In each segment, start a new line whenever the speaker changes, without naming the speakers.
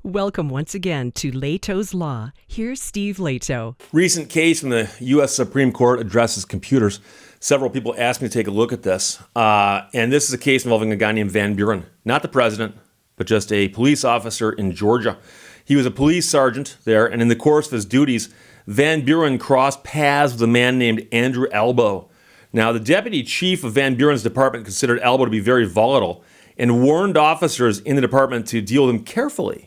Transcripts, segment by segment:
Welcome once again to Lehto's Law. Here's Steve Lehto.
Recent case from the U.S. Supreme Court addresses computers. Several people asked me to take a look at this. And this is a case involving a guy named Van Buren. Not the president, but just a police officer in Georgia. He was a police sergeant there, and in the course of his duties, Van Buren crossed paths with a man named Andrew Elbow. Now, the deputy chief of Van Buren's department considered Elbow to be very volatile and warned officers in the department to deal with him carefully.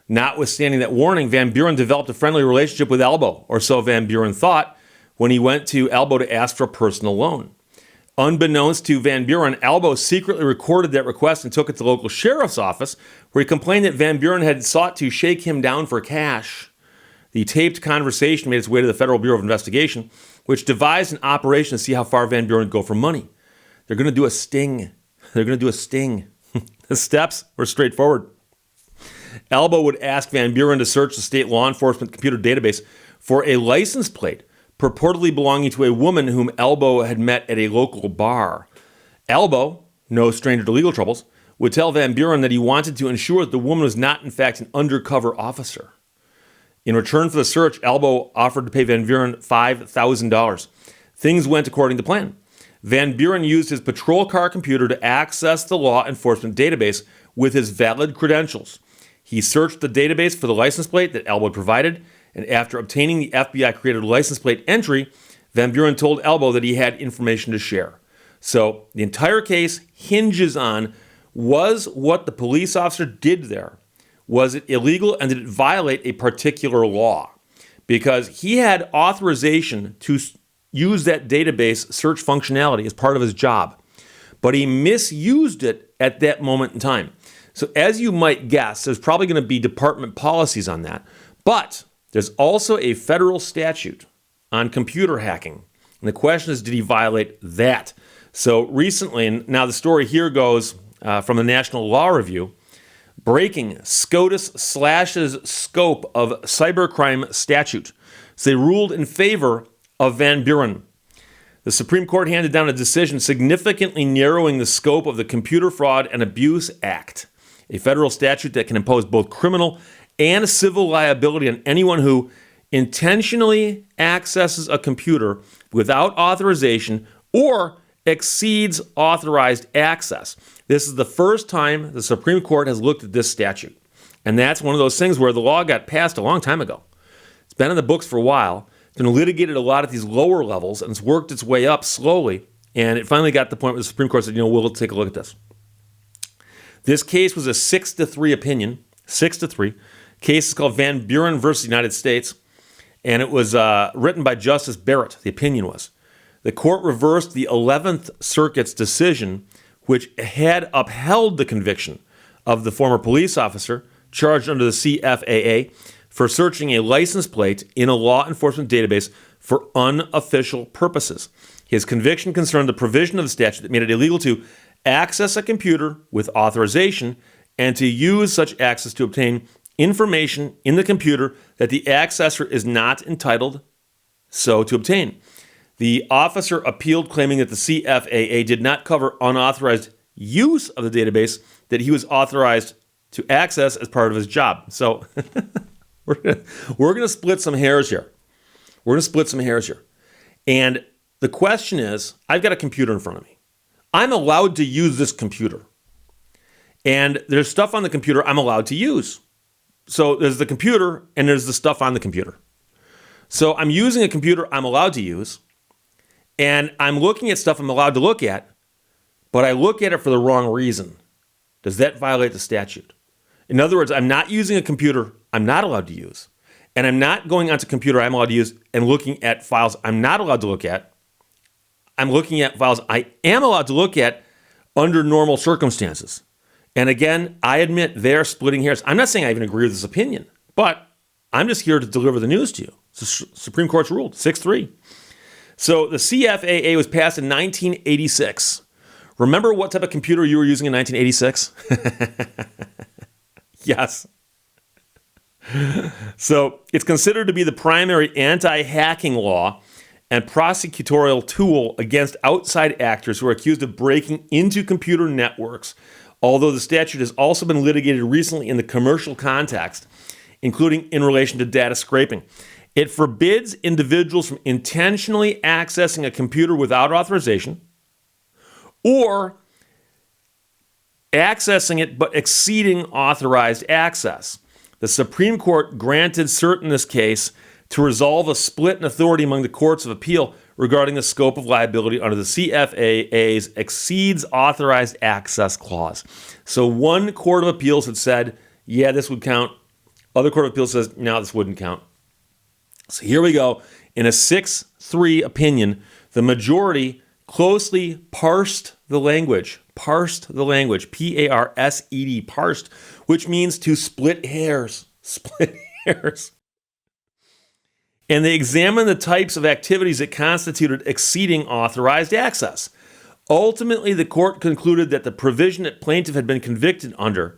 Notwithstanding that warning, Van Buren developed a friendly relationship with Elbow, or so Van Buren thought, when he went to Elbow to ask for a personal loan. Unbeknownst to Van Buren, Elbow secretly recorded that request and took it to the local sheriff's office, where he complained that Van Buren had sought to shake him down for cash. The taped conversation made its way to the Federal Bureau of Investigation, which devised an operation to see how far Van Buren would go for money. They're going to do a sting. The steps were straightforward. Elbow would ask Van Buren to search the state law enforcement computer database for a license plate purportedly belonging to a woman whom Elbow had met at a local bar. Elbow, no stranger to legal troubles, would tell Van Buren that he wanted to ensure that the woman was not, in fact, an undercover officer. In return for the search, Elbow offered to pay Van Buren $5,000. Things went according to plan. Van Buren used his patrol car computer to access the law enforcement database with his valid credentials. He searched the database for the license plate that Elbow provided, and after obtaining the FBI-created license plate entry, Van Buren told Elbow that he had information to share. So the entire case hinges on, was what the police officer did there, was it illegal, and did it violate a particular law? Because he had authorization to use that database search functionality as part of his job, but he misused it at that moment in time. So as you might guess, there's probably going to be department policies on that. But there's also a federal statute on computer hacking. And the question is, did he violate that? So recently, and now the story here goes from the National Law Review, breaking SCOTUS slashes scope of cybercrime statute. So they ruled in favor of Van Buren. The Supreme Court handed down a decision significantly narrowing the scope of the Computer Fraud and Abuse Act, a federal statute that can impose both criminal and civil liability on anyone who intentionally accesses a computer without authorization or exceeds authorized access. This is the first time the Supreme Court has looked at this statute. And that's one of those things where the law got passed a long time ago. It's been in the books for a while. It's been litigated a lot at these lower levels, and it's worked its way up slowly. And it finally got to the point where the Supreme Court said, we'll take a look at this. This case was a 6-3 opinion, 6-3. Case is called Van Buren versus United States, and it was written by Justice Barrett, the opinion was. The court reversed the 11th Circuit's decision, which had upheld the conviction of the former police officer charged under the CFAA for searching a license plate in a law enforcement database for unofficial purposes. His conviction concerned the provision of the statute that made it illegal to access a computer with authorization and to use such access to obtain information in the computer that the accessor is not entitled so to obtain. The officer appealed, claiming that the CFAA did not cover unauthorized use of the database that he was authorized to access as part of his job. So we're going to split some hairs here. And the question is, I've got a computer in front of me. I'm allowed to use this computer. And there's stuff on the computer I'm allowed to use. So there's the computer and there's the stuff on the computer. So I'm using a computer I'm allowed to use, and I'm looking at stuff I'm allowed to look at, but I look at it for the wrong reason. Does that violate the statute? In other words, I'm not using a computer I'm not allowed to use, and I'm not going onto a computer I'm allowed to use and looking at files I'm not allowed to look at. I'm looking at files I am allowed to look at under normal circumstances. And again, I admit they're splitting hairs. I'm not saying I even agree with this opinion, but I'm just here to deliver the news to you. The Supreme Court's ruled 6-3. So the CFAA was passed in 1986. Remember what type of computer you were using in 1986? Yes. So it's considered to be the primary anti-hacking law and prosecutorial tool against outside actors who are accused of breaking into computer networks, although the statute has also been litigated recently in the commercial context, including in relation to data scraping. It forbids individuals from intentionally accessing a computer without authorization or accessing it but exceeding authorized access. The Supreme Court granted cert in this case to resolve a split in authority among the courts of appeal regarding the scope of liability under the CFAA's exceeds authorized access clause. So one court of appeals had said, yeah, this would count. Other court of appeals says, no, this wouldn't count. So here we go. In a 6-3 opinion, the majority closely parsed the language, P-A-R-S-E-D, parsed, which means to split hairs. And they examined the types of activities that constituted exceeding authorized access. Ultimately, the court concluded that the provision that plaintiff had been convicted under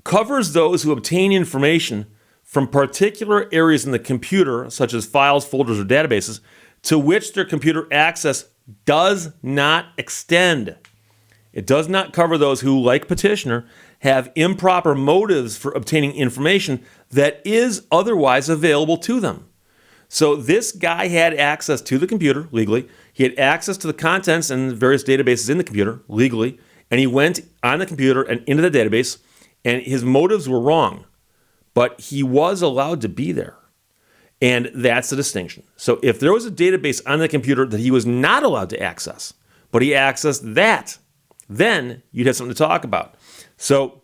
covers those who obtain information from particular areas in the computer, such as files, folders, or databases, to which their computer access does not extend. It does not cover those who, like petitioner, have improper motives for obtaining information that is otherwise available to them. So this guy had access to the computer legally. He had access to the contents and various databases in the computer legally. And he went on the computer and into the database, and his motives were wrong. But he was allowed to be there. And that's the distinction. So if there was a database on the computer that he was not allowed to access, but he accessed that, then you'd have something to talk about. So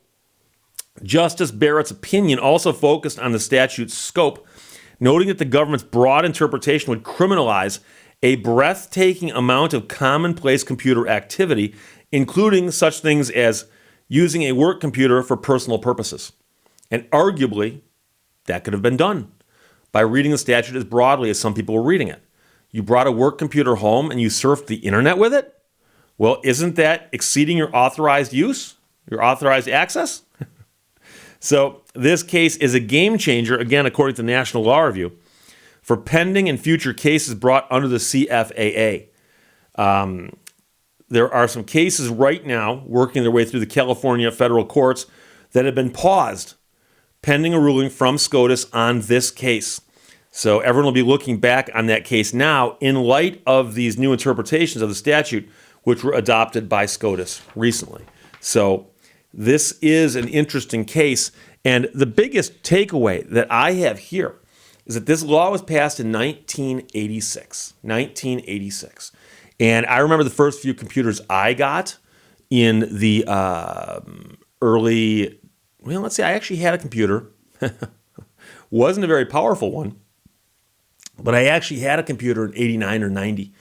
Justice Barrett's opinion also focused on the statute's scope, noting that the government's broad interpretation would criminalize a breathtaking amount of commonplace computer activity, including such things as using a work computer for personal purposes. And arguably, that could have been done by reading the statute as broadly as some people were reading it. You brought a work computer home and you surfed the internet with it? Well, isn't that exceeding your authorized use, your authorized access? So this case is a game changer, again, according to National Law Review, for pending and future cases brought under the CFAA. There are some cases right now working their way through the California federal courts that have been paused pending a ruling from SCOTUS on this case. So everyone will be looking back on that case now in light of these new interpretations of the statute, which were adopted by SCOTUS recently. So this is an interesting case. And the biggest takeaway that I have here is that this law was passed in 1986. And I remember the first few computers I got in the early, well, let's say I actually had a computer. Wasn't a very powerful one, but I actually had a computer in 89 or 90.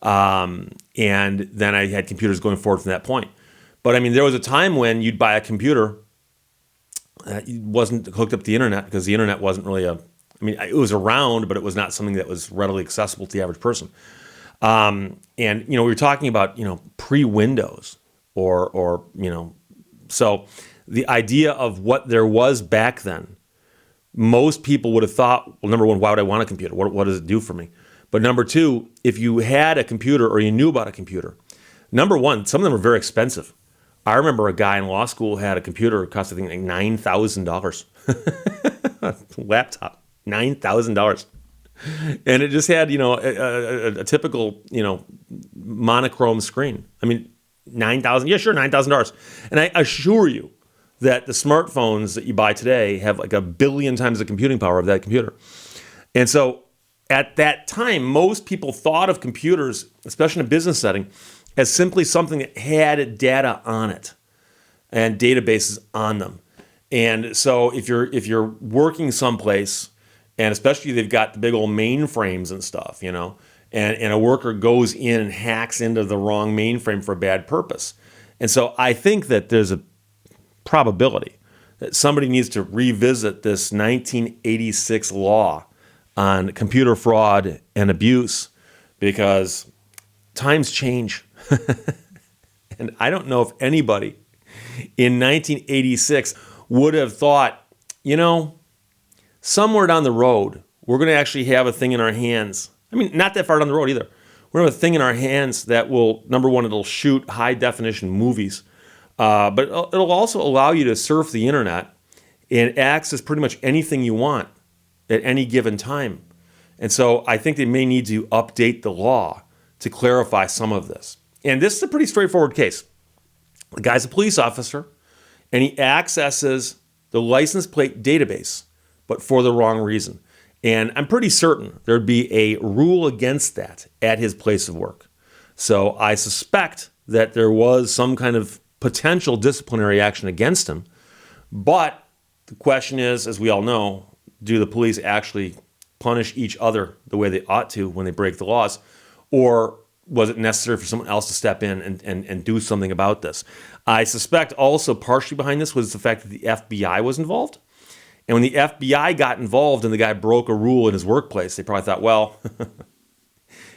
And then I had computers going forward from that point. But I mean, there was a time when you'd buy a computer that wasn't hooked up to the internet because the internet wasn't really it was around, but it was not something that was readily accessible to the average person. And, we were talking about, pre-Windows or so the idea of what there was back then, most people would have thought, well, number one, why would I want a computer? What does it do for me? But number two, if you had a computer or you knew about a computer, number one, some of them were very expensive. I remember a guy in law school had a computer, it cost, I think, like $9,000. Laptop, $9,000. And it just had, a typical, monochrome screen. I mean, $9,000, yeah, sure, $9,000. And I assure you that the smartphones that you buy today have like 1 billion times the computing power of that computer. And so at that time, most people thought of computers, especially in a business setting, as simply something that had data on it and databases on them. And so if you're working someplace, and especially they've got the big old mainframes and stuff, and a worker goes in and hacks into the wrong mainframe for a bad purpose. And so I think that there's a probability that somebody needs to revisit this 1986 law on computer fraud and abuse because times change. And I don't know if anybody in 1986 would have thought, somewhere down the road, we're going to actually have a thing in our hands. I mean, not that far down the road either. We're going to have a thing in our hands that will, number one, it'll shoot high definition movies. But it'll also allow you to surf the internet and access pretty much anything you want at any given time. And so I think they may need to update the law to clarify some of this. And this is a pretty straightforward case. The guy's a police officer, and he accesses the license plate database, but for the wrong reason. And I'm pretty certain there'd be a rule against that at his place of work. So I suspect that there was some kind of potential disciplinary action against him. But the question is, as we all know, do the police actually punish each other the way they ought to when they break the laws? Or was it necessary for someone else to step in and do something about this? I suspect also partially behind this was the fact that the FBI was involved. And when the FBI got involved and the guy broke a rule in his workplace, they probably thought, well,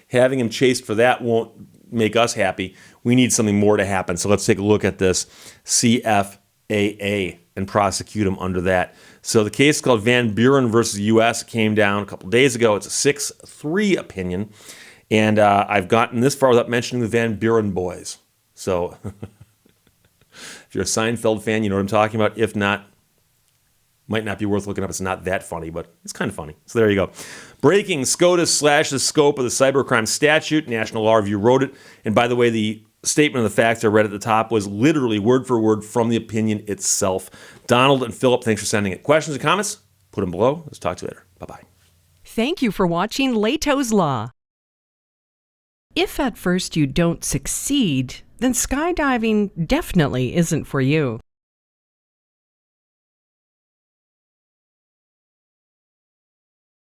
having him chased for that won't make us happy. We need something more to happen. So let's take a look at this CFAA and prosecute him under that. So the case is called Van Buren versus U.S. came down a couple days ago. It's a 6-3 opinion. And I've gotten this far without mentioning the Van Buren boys. So if you're a Seinfeld fan, you know what I'm talking about. If not, might not be worth looking up. It's not that funny, but it's kind of funny. So there you go. Breaking, SCOTUS slashes scope of the cybercrime statute. National Law Review wrote it. And by the way, the statement of the facts I read at the top was literally word for word from the opinion itself. Donald and Philip, thanks for sending it. Questions and comments? Put them below. Let's talk to you later. Bye-bye.
Thank you for watching Lehto's Law. If at first you don't succeed, then skydiving definitely isn't for you.